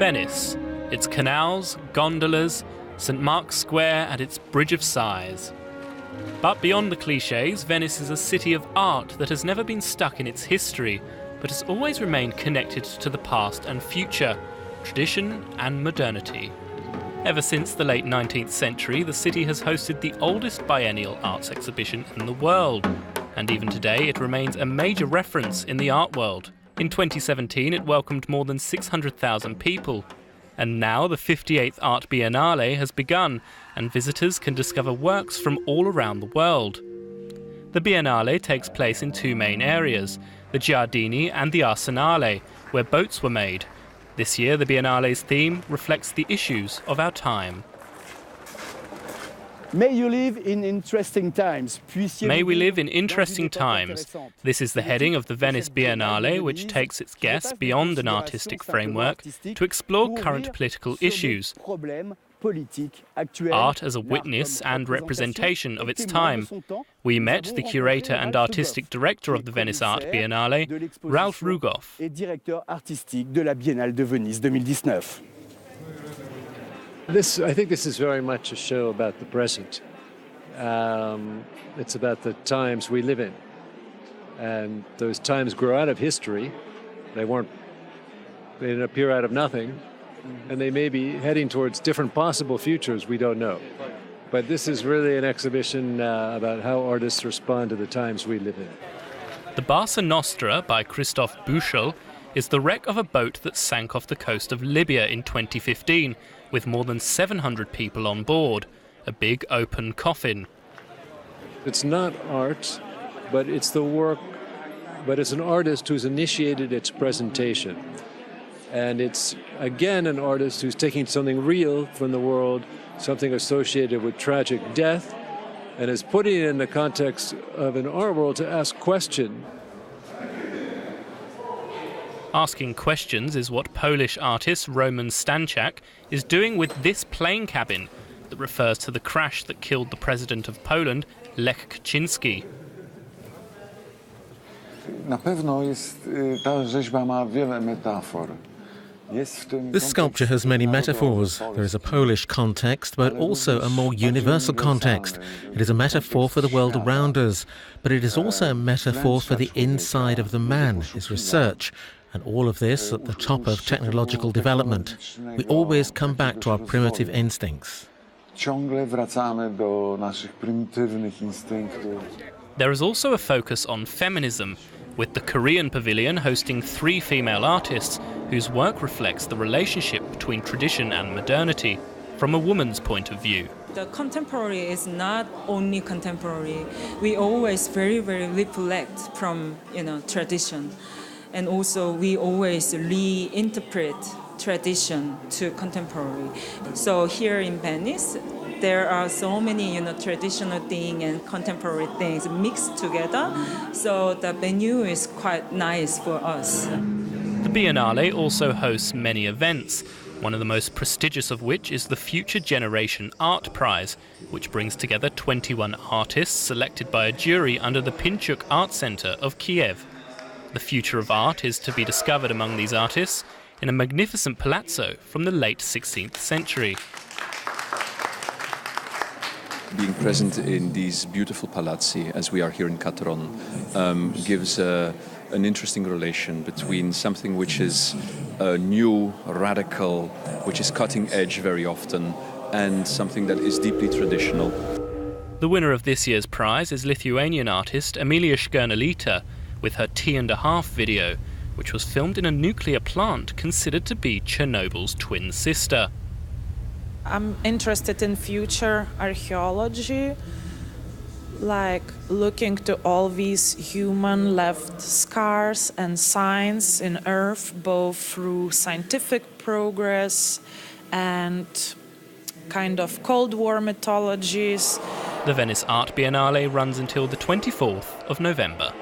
Venice, its canals, gondolas, St. Mark's Square and its Bridge of Sighs. But beyond the clichés, Venice is a city of art that has never been stuck in its history, but has always remained connected to the past and future, tradition and modernity. Ever since the late 19th century, the city has hosted the oldest biennial arts exhibition in the world, and even today it remains a major reference in the art world. In 2017 it welcomed more than 600,000 people, and now the 58th Art Biennale has begun, and visitors can discover works from all around the world. The Biennale takes place in two main areas, the Giardini and the Arsenale, where boats were made. This year the Biennale's theme reflects the issues of our time. May you live in interesting times. May we live in interesting times. This is the heading of the Venice Biennale, which takes its guests beyond an artistic framework to explore current political issues. Art as a witness and representation of its time. We met the curator and artistic director of the Venice Art Biennale, Ralph Rugoff. I think this is very much a show about the present. It's about the times we live in. And those times grow out of history. They didn't appear out of nothing. And they may be heading towards different possible futures, we don't know. But this is really an exhibition about how artists respond to the times we live in. The Barca Nostra by Christoph Büchel is the wreck of a boat that sank off the coast of Libya in 2015, with more than 700 people on board, a big open coffin. It's not art, but it's the work, but it's an artist who's initiated its presentation. And it's, again, an artist who's taking something real from the world, something associated with tragic death, and is putting it in the context of an art world to ask questions. Asking questions is what Polish artist Roman Stanczak is doing with this plane cabin that refers to the crash that killed the president of Poland, Lech Kaczynski. This sculpture has many metaphors. There is a Polish context, but also a more universal context. It is a metaphor for the world around us, but it is also a metaphor for the inside of the man, his research, and all of this at the top of technological development. We always come back to our primitive instincts. There is also a focus on feminism, with the Korean pavilion hosting 3 female artists whose work reflects the relationship between tradition and modernity from a woman's point of view. The contemporary is not only contemporary. We always very reflect from tradition. And also we always reinterpret tradition to contemporary. So here in Venice, there are so many traditional things and contemporary things mixed together. So the venue is quite nice for us. The Biennale also hosts many events, one of the most prestigious of which is the Future Generation Art Prize, which brings together 21 artists selected by a jury under the Pinchuk Art Center of Kiev. The future of art is to be discovered among these artists in a magnificent palazzo from the late 16th century. Being present in these beautiful palazzi, as we are here in Catron, gives an interesting relation between something which is new, radical, which is cutting edge very often, and something that is deeply traditional. The winner of this year's prize is Lithuanian artist Emilia Škernelytė, with her Tea and a Half video, which was filmed in a nuclear plant considered to be Chernobyl's twin sister. I'm interested in future archaeology, like looking to all these human left scars and signs in Earth, both through scientific progress and kind of Cold War mythologies. The Venice Art Biennale runs until the 24th of November.